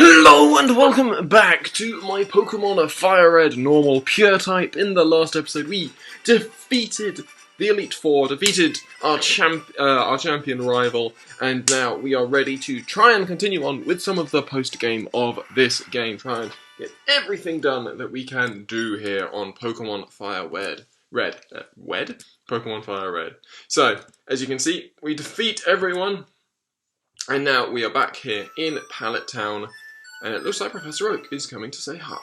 Hello and welcome back to my Pokemon Fire Red normal pure type. In the last episode we defeated the Elite Four, defeated our champion rival, and now we are ready to try and continue on with some of the post-game of this game. Try and get everything done that we can do here on Pokemon Fire Red. Pokemon Fire Red. So, as you can see, we defeat everyone, and now we are back here in Pallet Town. And it looks like Professor Oak is coming to say hi.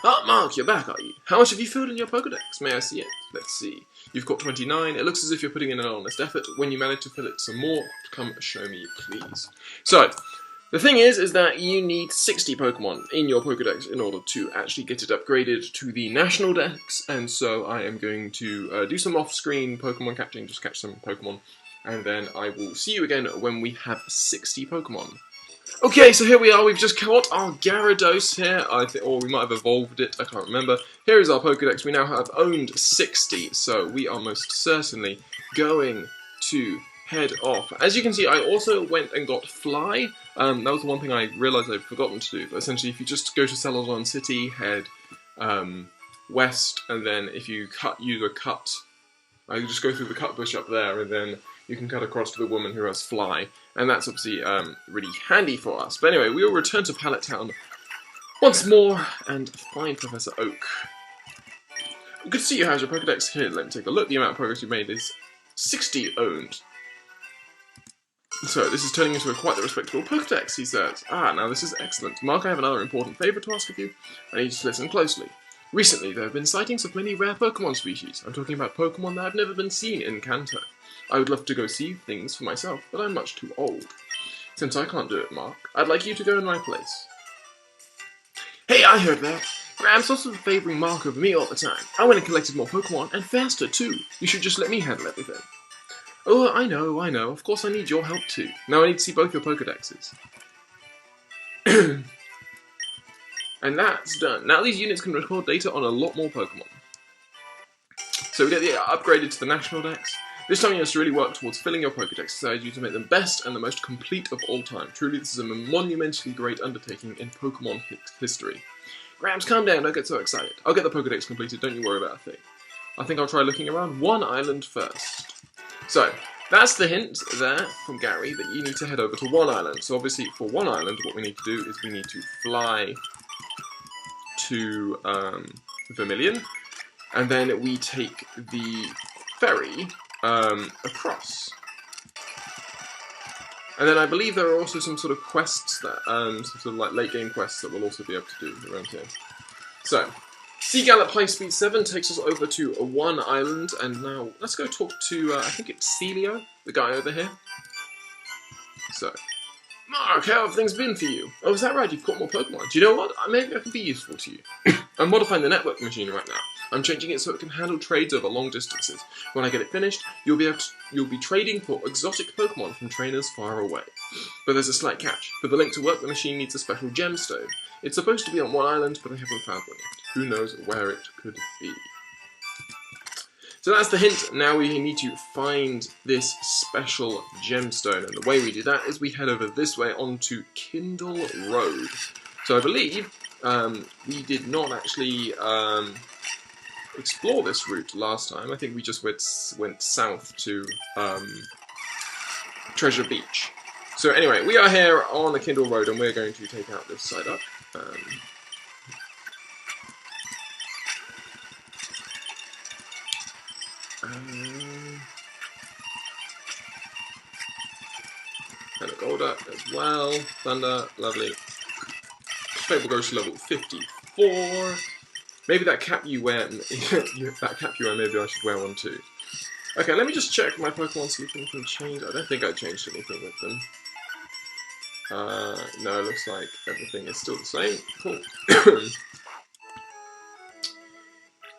Ah, Mark, you're back, are you? How much have you filled in your Pokedex? May I see it? Let's see. You've got 29. It looks as if you're putting in an honest effort. When you manage to fill it some more, come show me, please. So, the thing is that you need 60 Pokemon in your Pokedex in order to actually get it upgraded to the National Dex. And so I am going to do some off-screen Pokemon catching, just catch some Pokemon. And then I will see you again when we have 60 Pokemon. Okay, so here we are, we've just caught our Gyarados here, or we might have evolved it, I can't remember. Here is our Pokedex, we now have owned 60, so we are most certainly going to head off. As you can see, I also went and got Fly. That was the one thing I realised I'd forgotten to do, but essentially if you just go to Celadon City, head west, and then if you use a cut, you just go through the cut bush up there, and then you can cut across to the woman who has Fly, and that's obviously really handy for us. But anyway, we will return to Pallet Town once more and find Professor Oak. Good to see you. How's your Pokedex? Here, let me take a look. The amount of progress you've made is 60 owned. So, this is turning into quite the respectable Pokedex, he says. Ah, now this is excellent. Mark, I have another important favour to ask of you. I need you to listen closely. Recently, there have been sightings of many rare Pokemon species. I'm talking about Pokemon that have never been seen in Kanto. I would love to go see things for myself, but I'm much too old. Since I can't do it, Mark, I'd like you to go in my place. Hey, I heard that! Graham's also favouring Mark over me all the time. I went and collected more Pokemon, and faster too. You should just let me handle everything. Oh, I know. Of course I need your help too. Now I need to see both your Pokedexes. And that's done. Now these units can record data on a lot more Pokemon. So we get the upgraded to the National Dex. This time you have to really work towards filling your Pokedex, allows you to make them best and the most complete of all time. Truly, this is a monumentally great undertaking in Pokemon history. Grams, calm down, don't get so excited. I'll get the Pokedex completed, don't you worry about a thing. I think I'll try looking around one island first. So, that's the hint there from Gary that you need to head over to one island. So obviously, for one island, what we need to do is we need to fly to Vermilion, and then we take the ferry across. And then I believe there are also some sort of quests that, some sort of like late game quests that we'll also be able to do around here. So, Sea Gallop High Speed 7 takes us over to one island, and now let's go talk to, I think it's Celio, the guy over here. So, Mark, how have things been for you? Oh, is that right? You've caught more Pokemon. Do you know what? Maybe I can be useful to you. I'm modifying the network machine right now. I'm changing it so it can handle trades over long distances. When I get it finished, you'll be trading for exotic Pokemon from trainers far away. But there's a slight catch. For the link to work, the machine needs a special gemstone. It's supposed to be on one island, but I haven't found one yet. Who knows where it could be? So that's the hint. Now we need to find this special gemstone, and the way we do that is we head over this way onto Kindle Road. So I believe we did not actually explore this route last time. I think we just went south to Treasure Beach. So anyway, we are here on the Kindle Road, and we're going to take out this side up. And a Golduck as well. Thunder, lovely. Fable goes to level 54. Maybe that cap you wear, maybe I should wear one too. Okay, let me just check my Pokemon, see if anything changed. I don't think I changed anything with them. No, it looks like everything is still the same. Cool.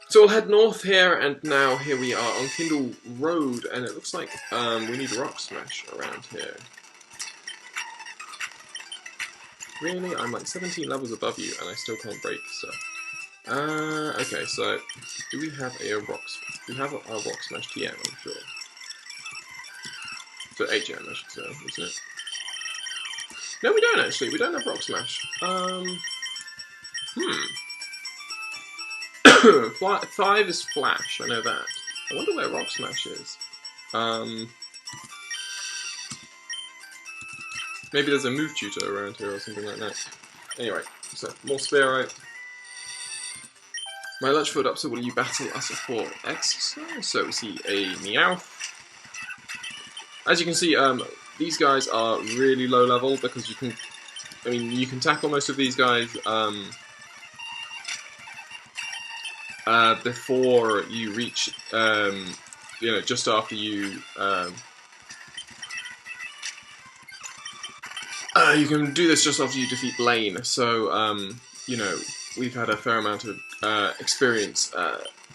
So we'll head north here, and now here we are on Kindle Road, and it looks like we need Rock Smash around here. Really? I'm like 17 levels above you, and I still can't break stuff. Okay, so do we have a Rock Smash? We have a Rock Smash TM, I'm sure. So HM, I should say, isn't it? No, we don't actually. We don't have Rock Smash. Five is Flash, I know that. I wonder where Rock Smash is. Maybe there's a move tutor around here or something like that. Anyway, so more Spearow. My lunch food up, so will you battle us for exercise? So we see a Meowth. As you can see, these guys are really low level because you can tackle most of these guys before you reach, just after you. You can do this just after you defeat Blaine. So we've had a fair amount of experience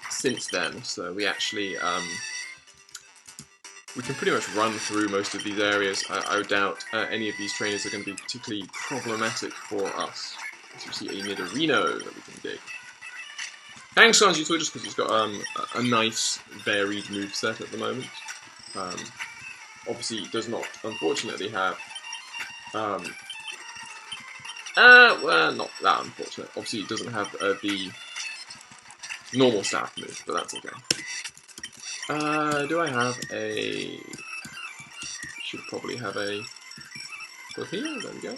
since then. So we actually we can pretty much run through most of these areas. I doubt any of these trainers are going to be particularly problematic for us. As you see, a Nidorino that we can dig. Hangson's useful just because it's got a nice, varied moveset at the moment. Obviously, it does not, unfortunately, have... well, not that unfortunate. Obviously, it doesn't have the normal staff move, but that's okay. Do I have a... Should probably have a... Up here, there we go.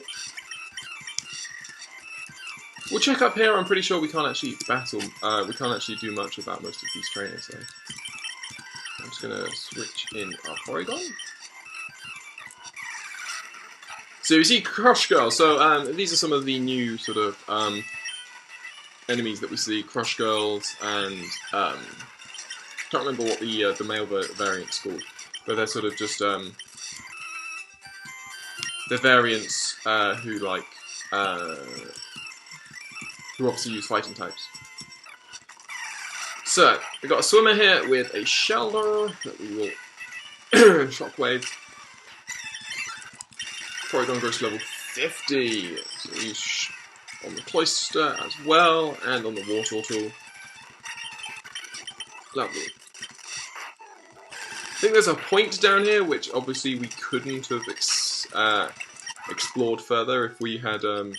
We'll check up here. I'm pretty sure we can't actually battle. We can't actually do much about most of these trainers, so I'm just gonna switch in our Porygon. So you see Crush Girl. So these are some of the new sort of enemies that we see. Crush Girls and can't remember what the male variant's called, but they're sort of just the variants who like. Who obviously use fighting types. So, we've got a swimmer here with a Shelter that we will Shockwave. Porygon grows to level 50. So we use on the Cloister as well, and on the Wartortle. Lovely. I think there's a point down here which obviously we couldn't have explored further if we had been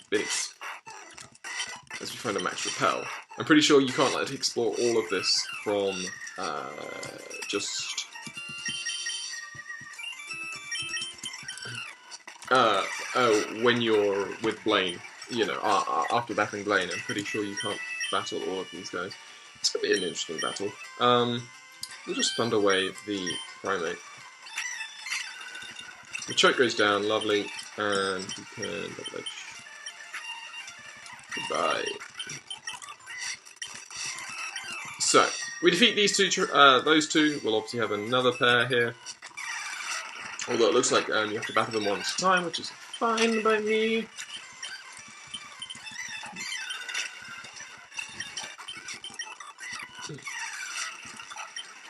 as we find a max repel. I'm pretty sure you can't like explore all of this from just when you're with Blaine. You know, after battling Blaine, I'm pretty sure you can't battle all of these guys. It's gonna be an interesting battle. We'll just Thunder Wave the Primate. The choke goes down, lovely, and we can double edge. Goodbye. So, we defeat these two, those two. We'll obviously have another pair here. Although it looks like you have to battle them one at a time, which is fine by me.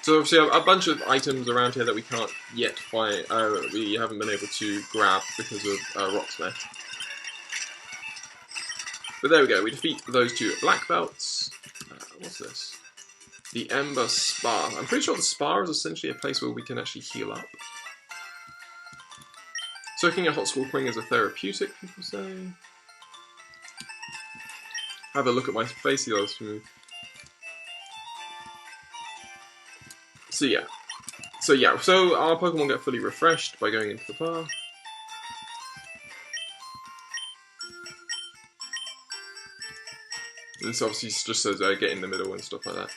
So obviously a bunch of items around here that we can't yet find, we haven't been able to grab because of Rock Smash. But there we go, we defeat those two black belts. What's this? The Ember Spa. I'm pretty sure the Spa is essentially a place where we can actually heal up. Soaking a hot school queen is a therapeutic, people say. Have a look at my face healers for me. So our Pokemon get fully refreshed by going into the bar. This obviously just says get in the middle and stuff like that.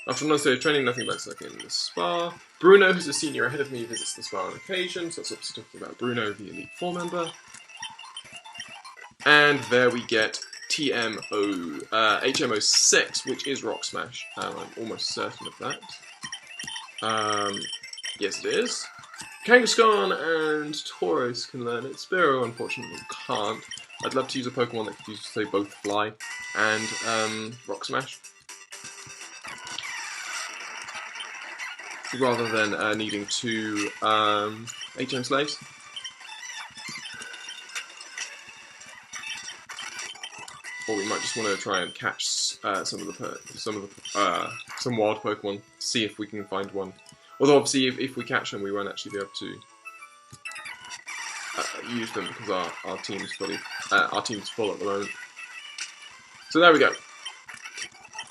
After another day of training, nothing better like in the spa. Bruno, who's a senior ahead of me, visits the spa on occasion, so that's obviously talking about Bruno, the Elite Four member. And there we get HMO6, which is Rock Smash. I'm almost certain of that. Yes it is. Kangaskhan and Tauros can learn it. Spearow unfortunately can't. I'd love to use a Pokemon that could use, say, both Fly and Rock Smash. Rather than needing two HM slaves. Or we might just want to try and catch some wild Pokemon, see if we can find one. Although obviously if we catch them we won't actually be able to use them because our team's full at the moment. So there we go.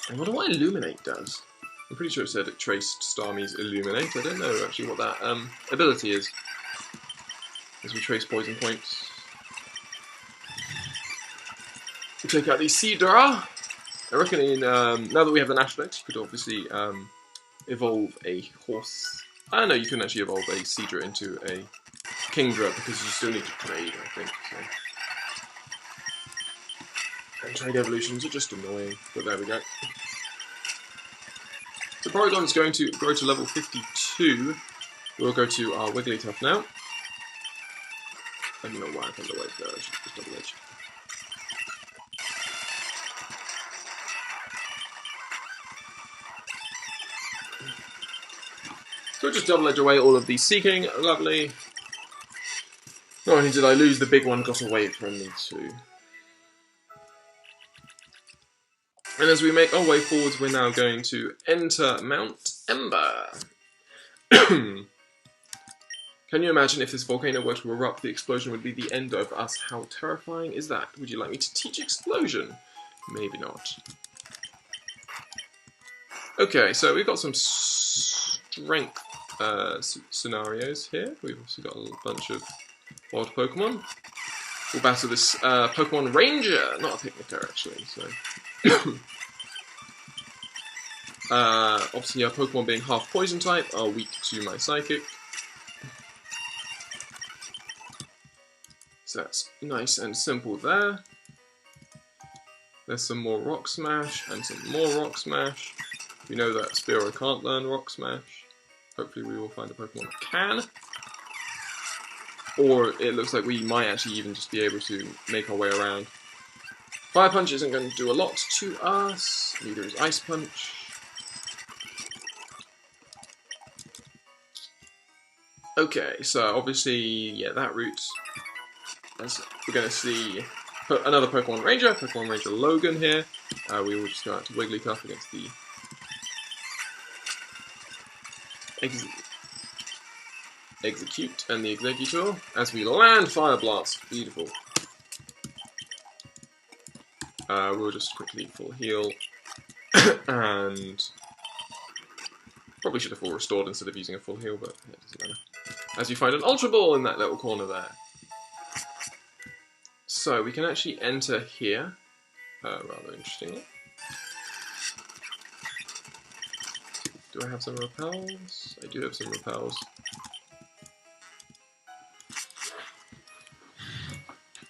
I wonder what Illuminate does. I'm pretty sure it said it traced Starmie's Illuminate. I don't know actually what that ability is. As we trace poison points. We take out the Seadra. I reckon now that we have the National X, you could obviously evolve a horse. I don't know, you can actually evolve a Seadra into a Kingdra because you still need to trade, I think. So. And trade evolutions are just annoying, but there we go. So Porygon's going to grow to level 52. We'll go to our Wigglytuff now. I don't know why I found the way there, I should just double edge. So just double edge away all of these Seeking, lovely. Not only did I lose, the big one got away from me too. And as we make our way forwards, we're now going to enter Mount Ember. Can you imagine if this volcano were to erupt, the explosion would be the end of us? How terrifying is that? Would you like me to teach explosion? Maybe not. Okay, so we've got some strength scenarios here. We've also got a bunch of wild Pokemon. We'll battle this Pokemon Ranger, not a Picnicker actually, so... obviously our Pokemon being half Poison type are weak to my Psychic. So that's nice and simple there. There's some more Rock Smash and some more Rock Smash. We know that Spearow can't learn Rock Smash. Hopefully we will find a Pokemon that can. Or it looks like we might actually even just be able to make our way around. Fire Punch isn't going to do a lot to us. Neither is Ice Punch. Okay, so obviously, yeah, that route. As we're going to see another Pokemon Ranger Logan here. We will just go out to Wigglytuff against the Execute and the Executor as we land Fire Blast. Beautiful. We'll just quickly full heal and probably should have full restored instead of using a full heal, but it doesn't matter. As you find an Ultra Ball in that little corner there. So we can actually enter here, rather interestingly. Do I have some repels? I do have some repels.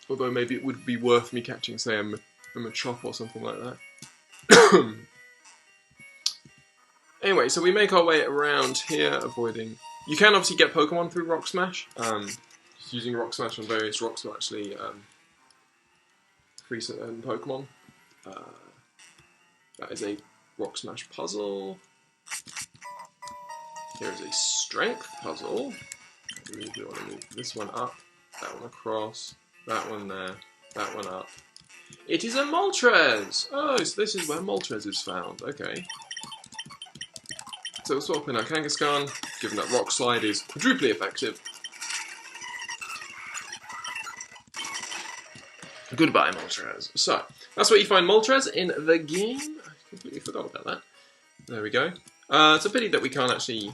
Although maybe it would be worth me catching, say, a Machop or something like that. Anyway, so we make our way around here, avoiding... You can obviously get Pokemon through Rock Smash. Just using Rock Smash on various rocks will actually free certain Pokemon. That is a Rock Smash puzzle. Here is a Strength puzzle. I really do want to move this one up, that one across, that one there, that one up. It is a Moltres! Oh, so this is where Moltres is found. Okay. So we'll swap in our Kangaskhan, given that Rock Slide is quadruply effective. Goodbye, Moltres. So, that's where you find Moltres in the game. I completely forgot about that. There we go. It's a pity that we can't actually...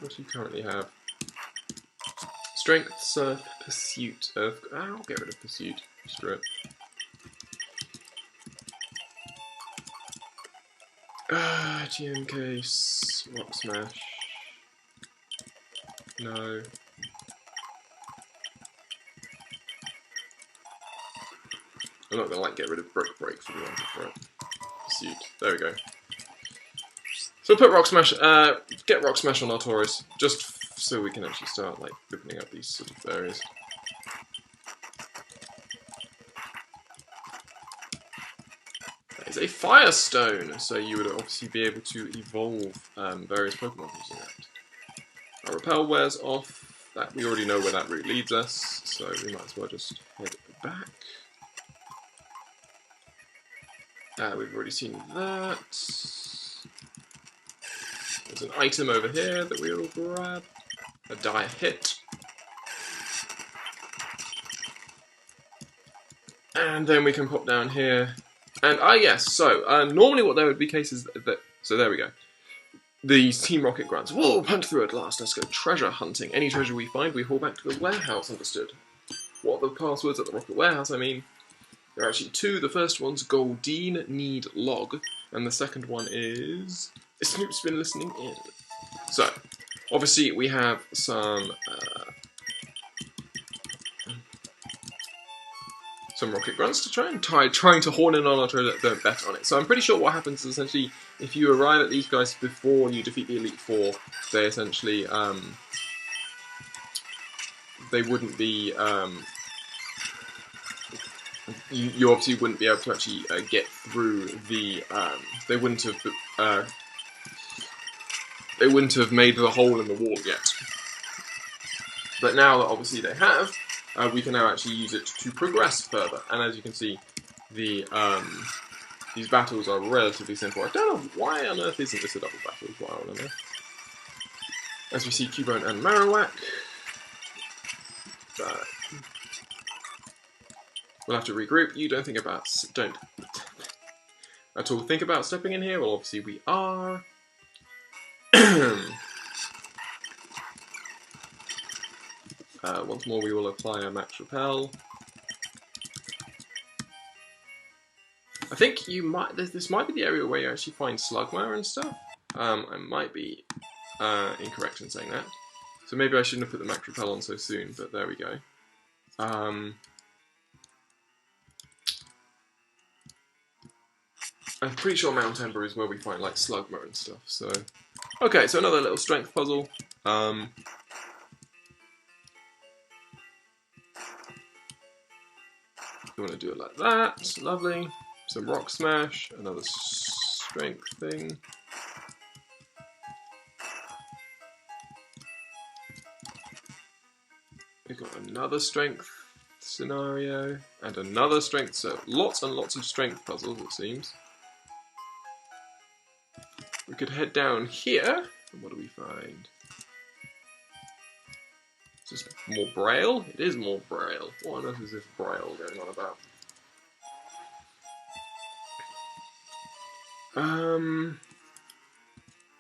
what do you currently have? Strength, Surf, Pursuit of... I'll get rid of Pursuit. Screw it. GM Case, Rock Smash. No. I'm not gonna get rid of Brick Break for the one for it. Pursuit. There we go. So put Rock Smash, get Rock Smash on our Taurus, just so we can actually start opening up these sort of areas. That is a Firestone, so you would obviously be able to evolve various Pokemon using that. Our Repel wears off. That we already know where that route leads us, so we might as well just head back. We've already seen that. There's an item over here that we will grab. A dire hit. And then we can pop down here. And, yes, so, normally what there would be cases that... So there we go. These Team Rocket grunts. Whoa, hunt through at last. Let's go treasure hunting. Any treasure we find, we haul back to the warehouse, understood. What are the passwords at the Rocket Warehouse? I mean, there are actually two. The first one's Goldine Need Log. And the second one is... Snoop's been listening in. So, obviously we have some rocket grunts to trying to horn in on our treasure. Don't bet on it. So I'm pretty sure what happens is essentially if you arrive at these guys before you defeat the Elite Four, they essentially they wouldn't be you obviously wouldn't be able to actually get through the they wouldn't have made the hole in the wall yet. But now that obviously they have, we can now actually use it to progress further. And as you can see, the these battles are relatively simple. I don't know why on earth isn't this a double battle, is what I want to know. As we see Cubone and Marowak. But we'll have to regroup. You don't think about... Don't at all think about stepping in here. Well, obviously we are. Once more we will apply a max repel. I think you might... This might be the area where you actually find Slugma and stuff. I might be incorrect in saying that. So maybe I shouldn't have put the max repel on so soon, but there we go. I'm pretty sure Mount Ember is where we find like Slugma and stuff, so... Okay, so another little strength puzzle. You want to do it like that, lovely. Some rock smash, another strength thing. We've got another strength scenario, and another strength, so lots and lots of strength puzzles it seems. We could head down here, and what do we find? Is this more Braille? It is more Braille. What on earth is this Braille going on about?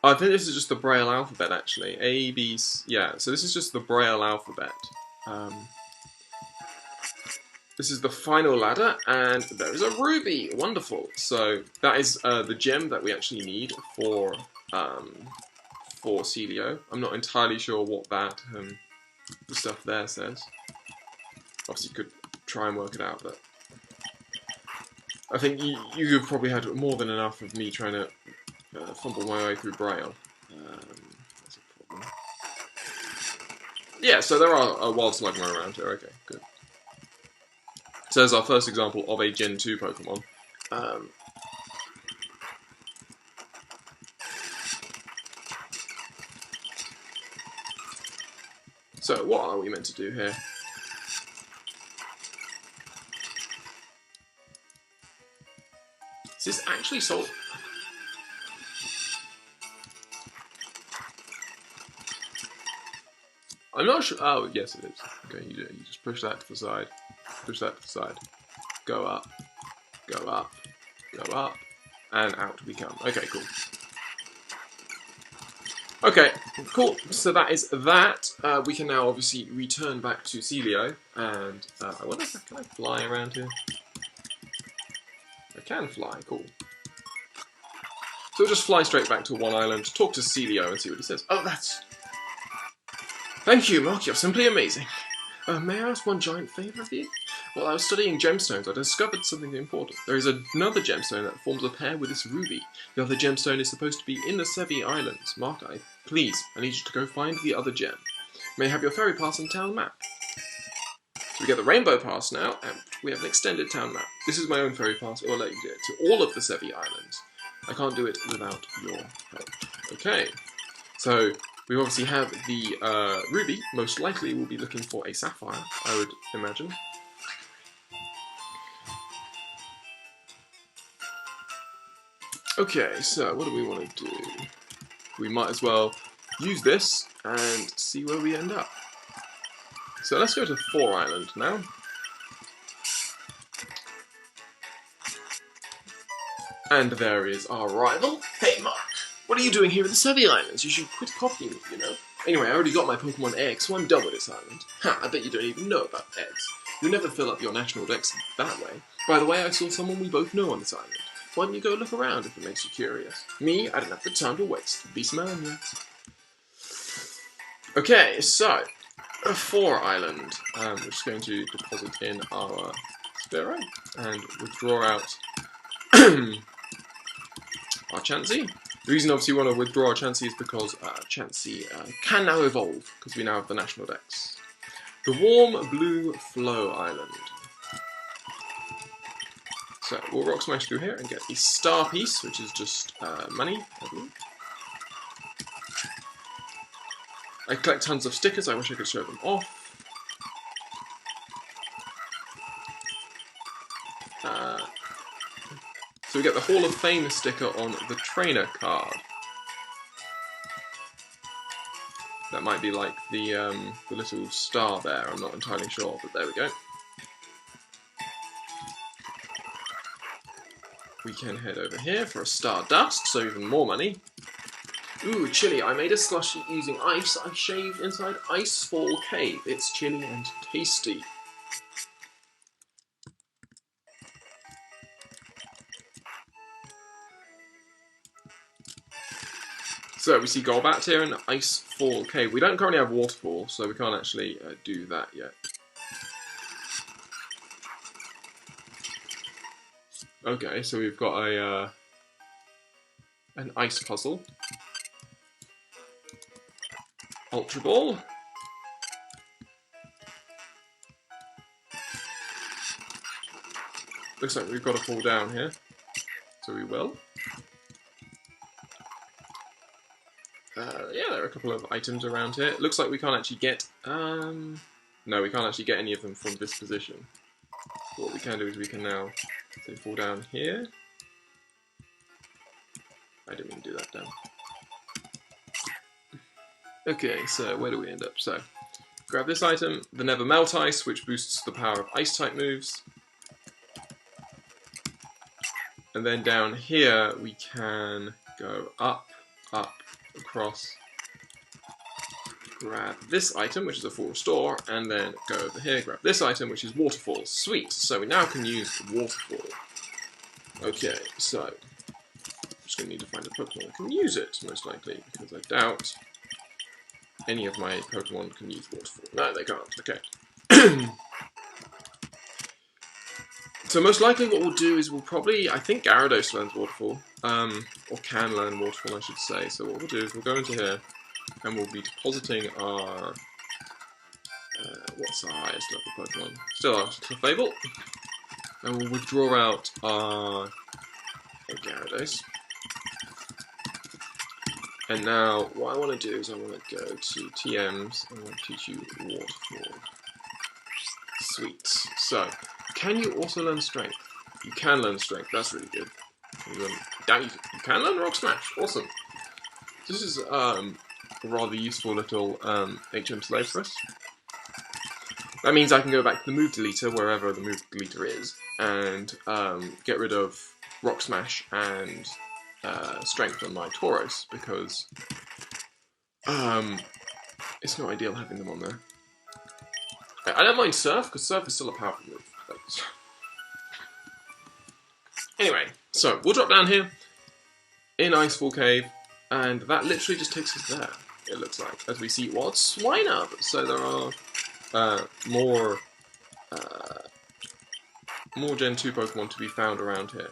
I think this is just the Braille alphabet actually. A, B, C, yeah, so this is just the Braille alphabet. This is the final ladder, and there is a ruby! Wonderful! So, that is the gem that we actually need for Celio. I'm not entirely sure what that the stuff there says. Obviously, you could try and work it out, but I think you've probably had more than enough of me trying to fumble my way through Braille. That's a problem. Yeah, so there are a wild Slugma around here. Okay, good. So there's our first example of a Gen 2 Pokemon. So what are we meant to do here? Is this actually solved? I'm not sure. Oh, yes it is. Okay, you just push that to the side. Push that to the side. Go up. Go up. Go up. And out we come. Okay, cool. Okay, cool. So that is that. We can now obviously return back to Celio, and I wonder if can I fly around here? I can fly, cool. So we'll just fly straight back to one island, talk to Celio and see what he says. Oh, that's... Thank you, Mark, you're simply amazing. May I ask one giant favour of you? While I was studying gemstones, I discovered something important. There is another gemstone that forms a pair with this ruby. The other gemstone is supposed to be in the Sevi Islands. Mark, please, I need you to go find the other gem. May I have your ferry pass and town map? So we get the rainbow pass now, and we have an extended town map. This is my own ferry pass, it will let you get to all of the Sevi Islands. I can't do it without your help. Okay, so we obviously have the ruby. Most likely we'll be looking for a sapphire, I would imagine. Okay, so what do we want to do? we might as well use this and see where we end up. So let's go to 4 Island now. And there is our rival. Hey Mark, what are you doing here in the Sevi Islands? You should quit copying me, you know? Anyway, I already got my Pokemon eggs, so I'm done with this island. Ha, I bet you don't even know about eggs. You'll never fill up your national decks that way. By the way, I saw someone we both know on this island. Why don't you go look around if it makes you curious? Me, I don't have the time to waste. Be smelling you. Okay, so, 4 Island. We're just going to deposit in our Spearow and withdraw out our Chansey. The reason obviously we want to withdraw our Chansey is because Chansey can now evolve, because we now have the national dex. The Warm Blue Flow Island. So we'll Rock Smash through here and get the Star Piece, which is just money, I believe. I collect tons of stickers, I wish I could show them off. So we get the Hall of Fame sticker on the trainer card. That might be like the little star there, I'm not entirely sure, but there we go. We can head over here for a Stardust, so even more money. Ooh, chili. I made a slushie using ice I shaved inside Icefall Cave. It's chilly and tasty. So we see Golbat here in Icefall Cave. We don't currently have Waterfall, so we can't actually do that yet. Okay, so we've got a an ice puzzle. Ultra Ball. Looks like we've got to fall down here, so we will. Yeah, there are a couple of items around here. It looks like we can't actually get... no, we can't actually get any of them from this position. So what we can do is we can now, say, fall down here. I didn't mean to do that down. Okay, so where do we end up? So, grab this item, the Never Melt Ice, which boosts the power of Ice-type moves. And then down here, we can go up, across, grab this item, which is a full restore, and then go over here, grab this item, which is Waterfall. Sweet! So we now can use Waterfall. Okay, so I'm just going to need to find a Pokemon that can use it, most likely, because I doubt any of my Pokemon can use Waterfall. No, they can't. Okay. So most likely what we'll do is we'll probably, I think Gyarados learns Waterfall, or can learn Waterfall I should say. So what we'll do is we'll go into here and we'll be depositing our, what's our highest level Pokemon? Still our Clefable. And we'll withdraw out our Gyarados. And now what I want to do is I want to go to TMs and I want to teach you Waterfall. Sweet. So, can you also learn Strength? You can learn Strength, that's really good. You can learn Rock Smash, awesome. This is a rather useful little HM slave for us. That means I can go back to the move deleter, wherever the move deleter is, and get rid of Rock Smash and Strength on my Tauros, because it's not ideal having them on there. I don't mind Surf, because Surf is still a powerful move. Anyway, so we'll drop down here in Icefall Cave, and that literally just takes us there, it looks like, as we see what's Swinub. So there are more Gen 2 Pokemon to be found around here.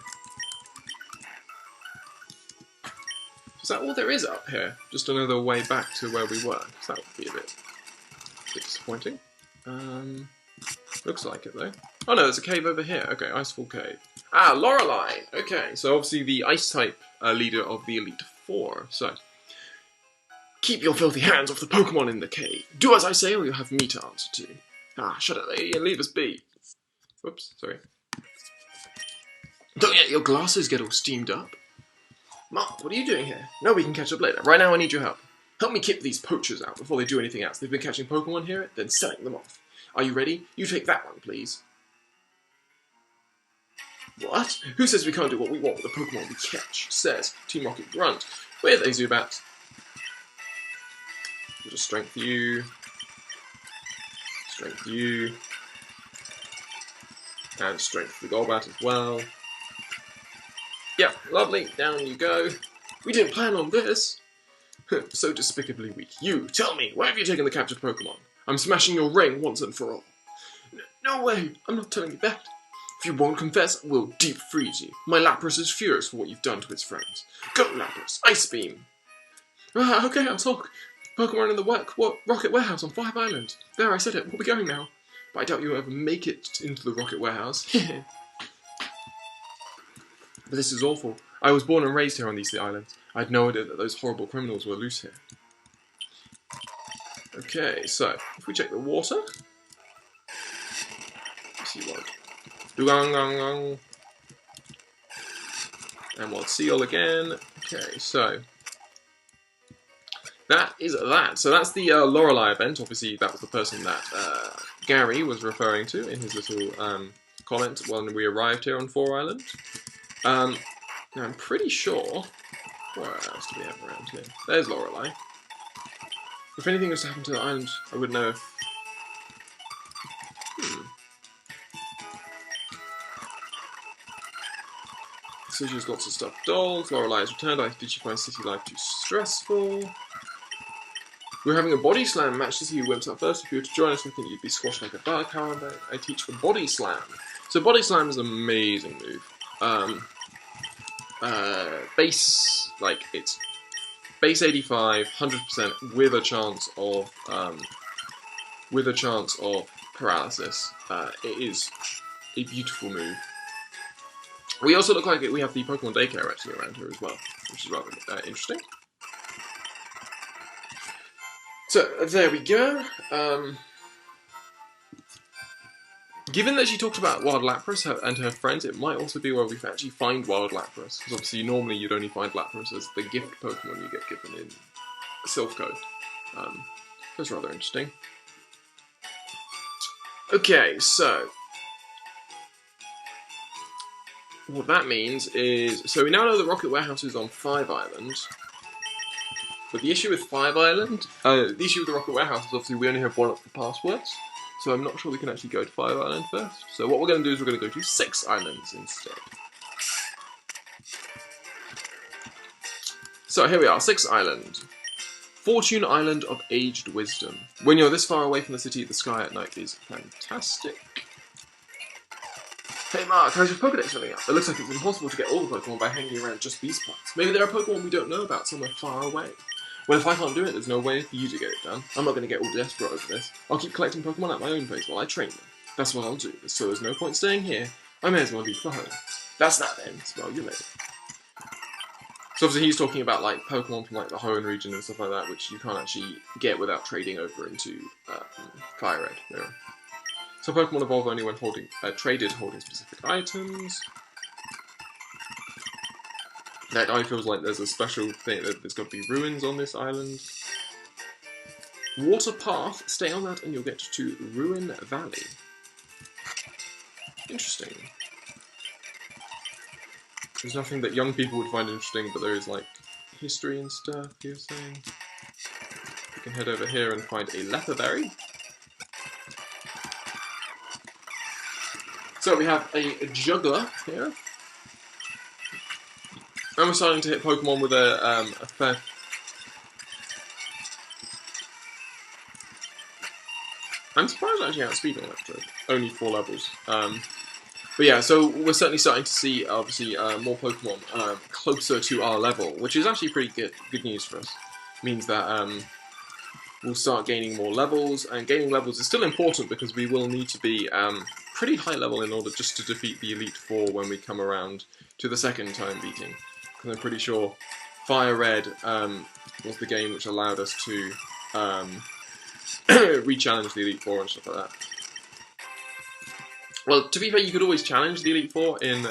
Is that all there is up here? Just another way back to where we were? So that would be a bit disappointing. Looks like it though. Oh no, there's a cave over here. Okay, Icefall Cave. Ah, Lorelei! Okay, so obviously the Ice-type leader of the Elite Four. So, keep your filthy hands off the Pokemon in the cave. Do as I say or you'll have me to answer to. Ah, shut it, lady, and leave us be. Whoops, sorry. Don't let your glasses get all steamed up. Mark, what are you doing here? No, we can catch up later. Right now I need your help. Help me keep these poachers out before they do anything else. They've been catching Pokemon here, then selling them off. Are you ready? You take that one, please. What? Who says we can't do what we want with the Pokemon we catch? Says Team Rocket Grunt. Where are they, Zubats? We'll just strength you. Strength you. And strength the Golbat as well. Yep, lovely. Down you go. We didn't plan on this. So despicably weak. You, tell me, where have you taken the captured Pokemon? I'm smashing your ring once and for all. No way, I'm not telling you that. If you won't confess, we'll deep freeze you. My Lapras is furious for what you've done to its friends. Go, Lapras, Ice Beam! Okay, I'll talk. Pokemon in the Rocket Warehouse on 5 Island. There, I said it, we'll be going now. But I doubt you'll ever make it into the Rocket Warehouse. But this is awful. I was born and raised here on these islands. I had no idea that those horrible criminals were loose here. Okay, so, if we check the water... Let's see what... And we'll seal again. Okay, so... That is that. So that's the Lorelei event. Obviously, that was the person that Gary was referring to in his little comment when we arrived here on 4 Island. Now, I'm pretty sure... Where else do we have around here? There's Lorelei. If anything was to happen to the island, I would know if... So she's lots of stuffed dolls. Lorelei has returned. Did she find city life too stressful? We're having a body slam match to see who wins up first. If you were to join us, I think you'd be squashed like a bug. However, I teach the body slam. So body slam is an amazing move. Base, like, it's base 85, 100% with a chance of paralysis. It is a beautiful move. We also look like we have the Pokemon daycare actually around here as well, which is rather interesting. So, there we go. Given that she talked about Wild Lapras and her friends, it might also be where we actually find Wild Lapras. Because obviously, normally you'd only find Lapras as the gift Pokemon you get given in Silph Code. That's rather interesting. Okay, so... What that means is... So we now know the Rocket Warehouse is on 5 Island. But the issue with 5 Island... the issue with the Rocket Warehouse is obviously we only have one of the passwords. So I'm not sure we can actually go to 5 Island first. So what we're going to do is we're going to go to 6 Islands instead. So here we are, 6 Island. Fortune Island of Aged Wisdom. When you're this far away from the city, the sky at night is fantastic. Hey Mark, how's your Pokedex filling up? It looks like it's impossible to get all the Pokemon by hanging around just these parts. Maybe there are Pokemon we don't know about somewhere far away. Well, if I can't do it, there's no way for you to get it done. I'm not going to get all desperate over this. I'll keep collecting Pokemon at my own pace while I train them. That's what I'll do. So there's no point staying here. I may as well leave for home. That's that then. Smell you later. So obviously he's talking about like Pokemon from like the Hoenn region and stuff like that, which you can't actually get without trading over into Fire Red. Yeah. So Pokemon evolve only when traded holding specific items. That guy feels like there's a special thing, that there's got to be ruins on this island. Water Path, stay on that and you'll get to Ruin Valley. Interesting. There's nothing that young people would find interesting, but there is like history and stuff, you're saying. We can head over here and find a Leper Berry. So we have a Juggler here. And we're starting to hit Pokemon with a fair... I'm surprised I actually outspeed on Electro. Only 4 levels. But yeah, so we're certainly starting to see, obviously, more Pokemon closer to our level, which is actually pretty good news for us. Means that we'll start gaining more levels, and gaining levels is still important because we will need to be pretty high level in order just to defeat the Elite Four when we come around to the second time beating. Because I'm pretty sure Fire Red was the game which allowed us to re-challenge the Elite Four and stuff like that. Well, to be fair, you could always challenge the Elite Four in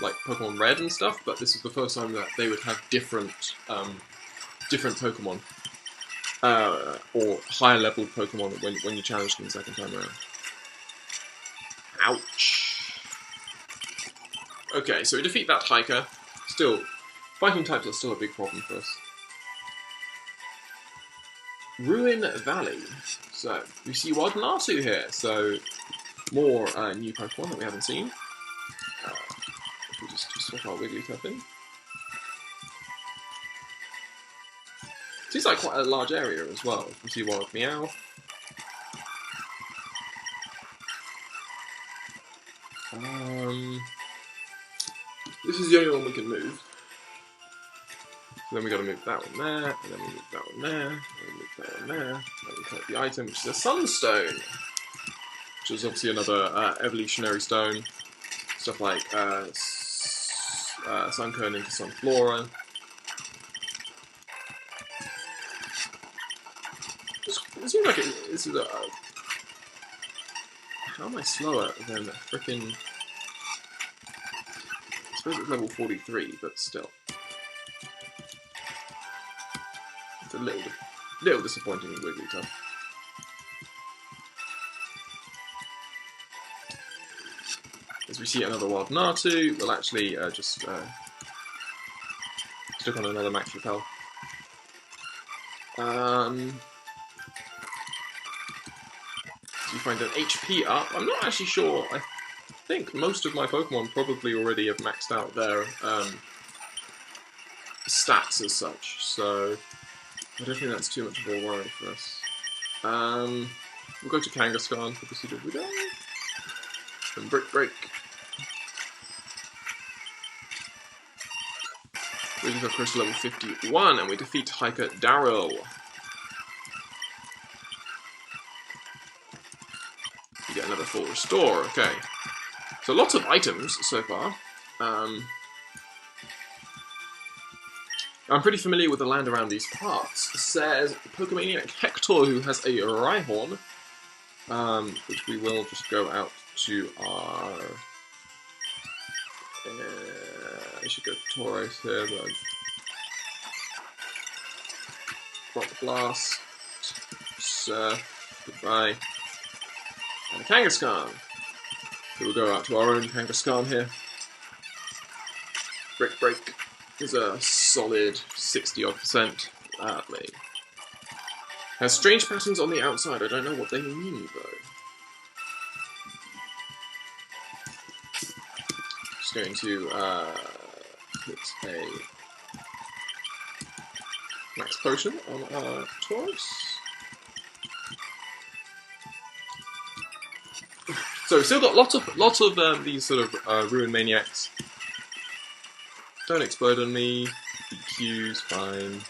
like Pokemon Red and stuff, but this is the first time that they would have different Pokemon, or higher level Pokemon when you challenge them the second time around. Ouch. Okay, so we defeat that hiker. Still, fighting types are still a big problem for us. Ruin Valley. So, we see Wadnatu here, so more new Pokemon that we haven't seen. If we just swap our Wigglytuff in. Seems like quite a large area as well. We see Wild Meow. This is the only one we can move. So then we gotta move that one there, and then we move that one there, and then move that one there, and we collect the item, which is a Sunstone, which is obviously another evolutionary stone. Stuff like Sunkern into Sunflora. It seems like this is a... How am I slower than frickin'... I suppose it's level 43, but still. It's a little disappointing with Wigglytuff. As we see another Wild Natu, we'll actually just stick on another Max Repel. So you find an HP up. I'm not actually sure. I think most of my Pokemon probably already have maxed out their stats as such, so I don't think that's too much of a worry for us. We'll go to Kangaskhan for the Seed of Widow. And Break. We get close to level 51, and we defeat Hiker Daryl. You get another full restore, okay. So lots of items so far. I'm pretty familiar with the land around these parts. Says Pokemaniac Hector, who has a Rhyhorn, which we will just go out to our... I should go to Tauros here, but... Rock Blast, Surf, goodbye, and a Kangaskhan. So we'll go out to our own Kangaskhan here. Break is a solid 60-odd%. Has strange patterns on the outside. I don't know what they mean though. Just going to put a Max Potion on our Tauros. So we've still got lots of these sort of Ruin Maniacs. Don't explode on me. EQ's fine.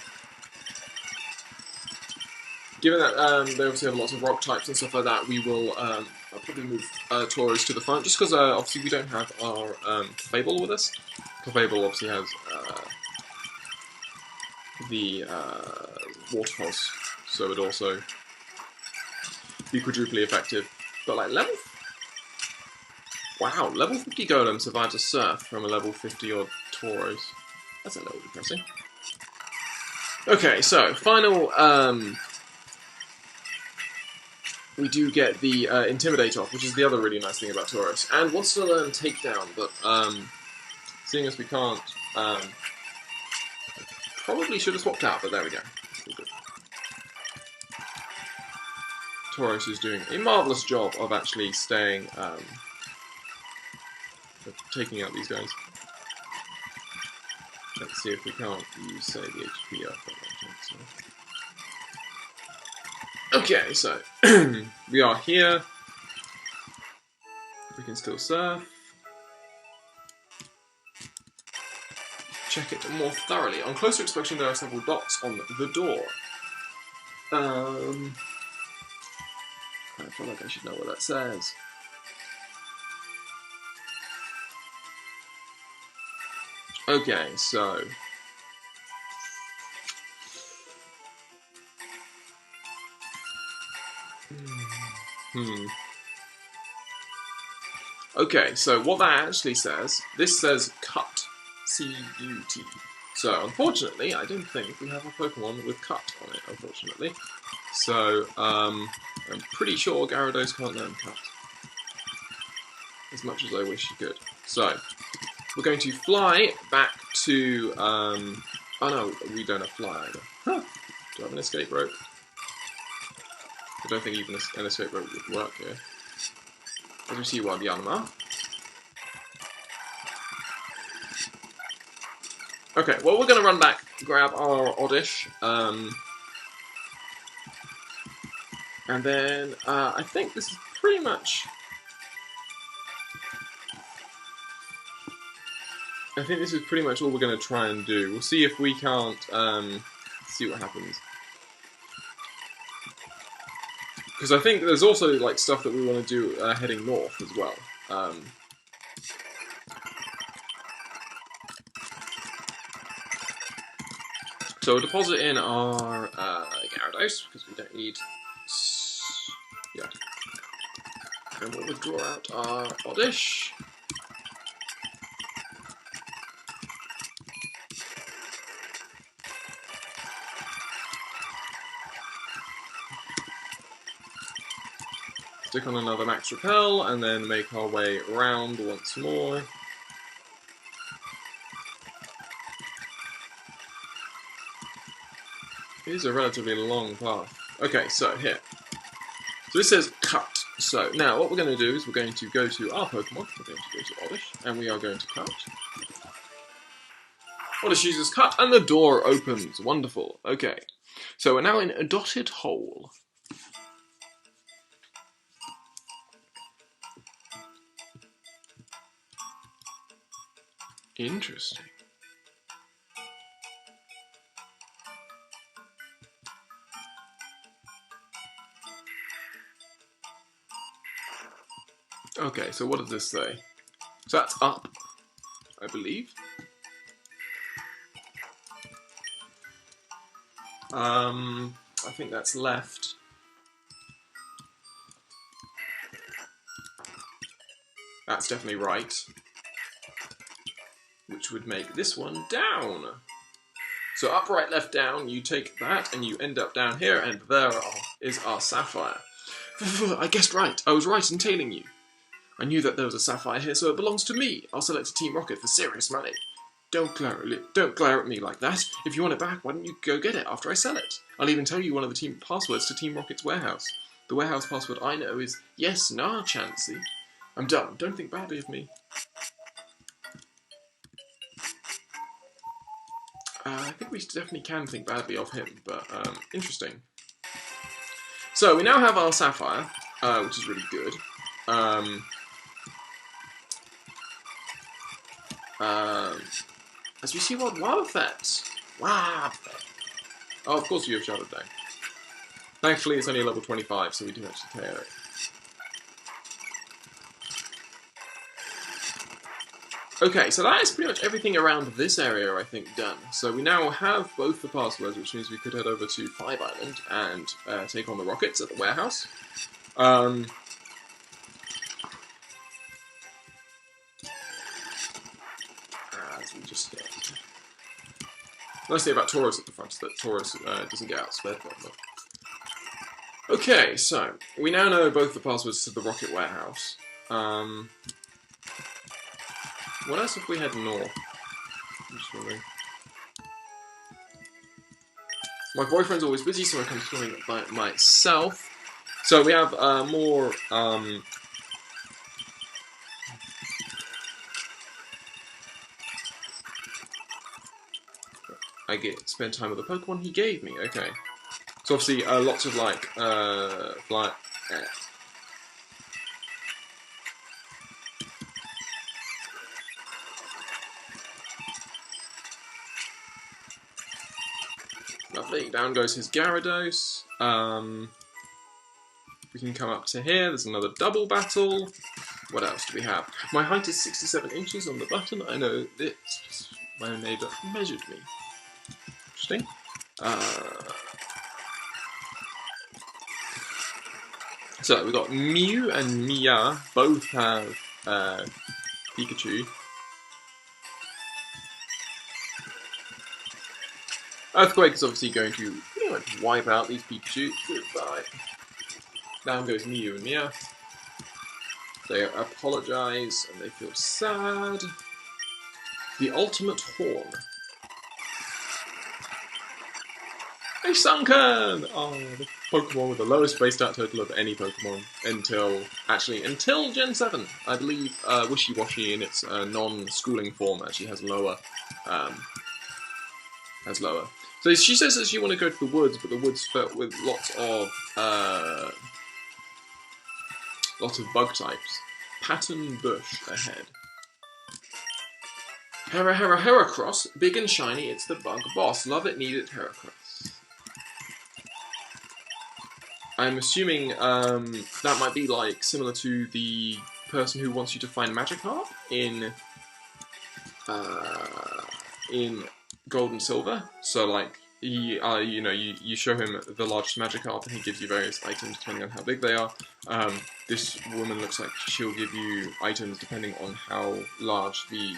Given that they obviously have lots of rock types and stuff like that, we will I'll probably move Tauros to the front, just because obviously we don't have our Clefable with us. Clefable obviously has the Water Pulse, so it would also be quadruply effective. But like wow, level 50 Golem survives a Surf from a level 50 odd Tauros. That's a little depressing. Okay, so final. We do get the Intimidate off, which is the other really nice thing about Tauros, and wants to learn Takedown, but seeing as we can't, probably should have swapped out, but there we go. Tauros is doing a marvellous job of actually staying, of taking out these guys. Let's see if we can't use, say, the HP up. Okay, so we are here. We can still surf. Check it more thoroughly. On closer inspection, there are several dots on the door. I feel like I should know what that says. Okay, so... Okay, so what that actually says, this says cut, C-U-T. So unfortunately, I don't think we have a Pokemon with cut on it, unfortunately. So, I'm pretty sure Gyarados can't learn cut. As much as I wish he could. So, we're going to fly back to, oh no, we don't have fly either. Huh. Do I have an escape rope? I don't think even an escape rope would work here. As we see Wild Yanma. Okay, well we're going to run back, grab our Oddish, and then I think this is pretty much... I think this is pretty much all we're going to try and do. We'll see if we can't see what happens. Because I think there's also like stuff that we want to do heading north as well. So we'll deposit in our Gyarados, because we don't need... yeah. And we'll withdraw out our Oddish. Stick on another Max Repel, and then make our way around once more. It is a relatively long path. Okay, so here. So this says cut. So now what we're going to do is we're going to go to our Pokemon. We're going to go to Oddish, and we are going to cut. Oddish uses cut, and the door opens. Wonderful. Okay. So we're now in a dotted hole. Interesting. Okay, so what does this say? So that's up, I believe. I think that's left. That's definitely right. Which would make this one down. So up, right, left, down, you take that and you end up down here, and there is our Sapphire. I guessed right. I was right in tailing you. I knew that there was a Sapphire here, so it belongs to me. I'll sell it to Team Rocket for serious money. Don't glare at me like that. If you want it back, why don't you go get it after I sell it? I'll even tell you one of the team passwords to Team Rocket's warehouse. The warehouse password I know is yes, nah, Chansey. I'm done. Don't think badly of me. I think we definitely can think badly of him, but interesting. So we now have our Sapphire, which is really good. As we see what wild effects. Wow. Oh, of course you have Shadow Day. Thankfully, it's only a level 25, so we do actually KO it. Okay, so that is pretty much everything around this area, I think, done. So we now have both the passwords, which means we could head over to Five Island and take on the Rockets at the warehouse. As we just get... Nice thing about Tauros at the front is that Tauros doesn't get outsped by them. Okay, so we now know both the passwords to the Rocket warehouse. What else if we head north? I'm just wondering. My boyfriend's always busy, so I come swimming by myself. So we have more. I spend time with the Pokemon he gave me. Okay. So obviously lots of like fly. Lovely. Down goes his Gyarados. We can come up to here. There's another double battle. What else do we have? My height is 67 inches on the button. I know this. My neighbour measured me. Interesting. So we've got Mew and Mia. Both have Pikachu. Earthquake is obviously going to pretty much wipe out these Pikachu. Goodbye. Down goes Mew and Meowth. They apologise and they feel sad. The ultimate horn. A Sunken! Oh, the Pokemon with the lowest base stat total of any Pokemon until Gen 7. I believe Wishy-Washy in its non-schooling form actually has lower. So she says that she want to go to the woods, but the woods filled with lots of bug types. Pattern bush ahead. Heracross, big and shiny, it's the bug boss. Love it, need it, Heracross. I'm assuming that might be like similar to the person who wants you to find Magikarp in Gold and Silver. So like he, you show him the largest Magikarp and he gives you various items depending on how big they are. This woman looks like she'll give you items depending on how large the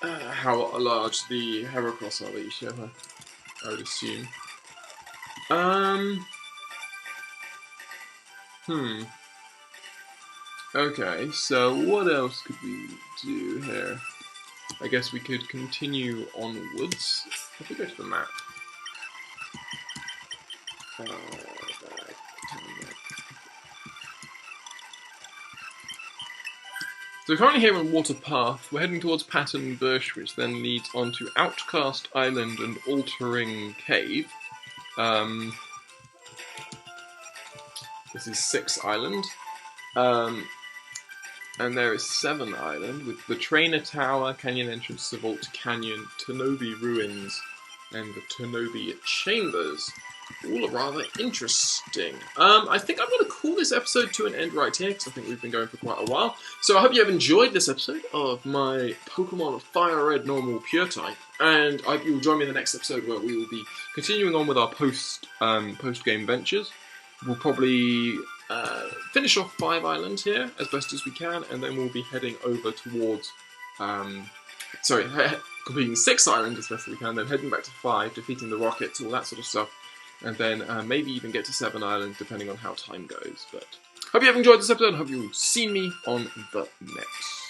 Heracross are that you show her, I would assume. Okay, so what else could we do here? I guess we could continue onwards. If we go to the map. So we're currently here on Water Path. We're heading towards Pattern Bush, which then leads on to Outcast Island and Altering Cave. This is 6 Island. And there is 7 Island, with the Trainer Tower, Canyon Entrance to Vault Canyon, Tanobi Ruins, and the Tanobi Chambers. All rather interesting. I think I'm going to call this episode to an end right here, because I think we've been going for quite a while. So I hope you have enjoyed this episode of my Pokemon Fire Red Normal Pure Type, and I hope you'll join me in the next episode where we will be continuing on with our post-game ventures. We'll probably finish off 5 Islands here as best as we can, and then we'll be heading over towards, completing 6 Islands as best as we can, then heading back to 5, defeating the Rockets, all that sort of stuff, and then maybe even get to 7 Islands depending on how time goes. But hope you have enjoyed this episode, and hope you'll see me on the next.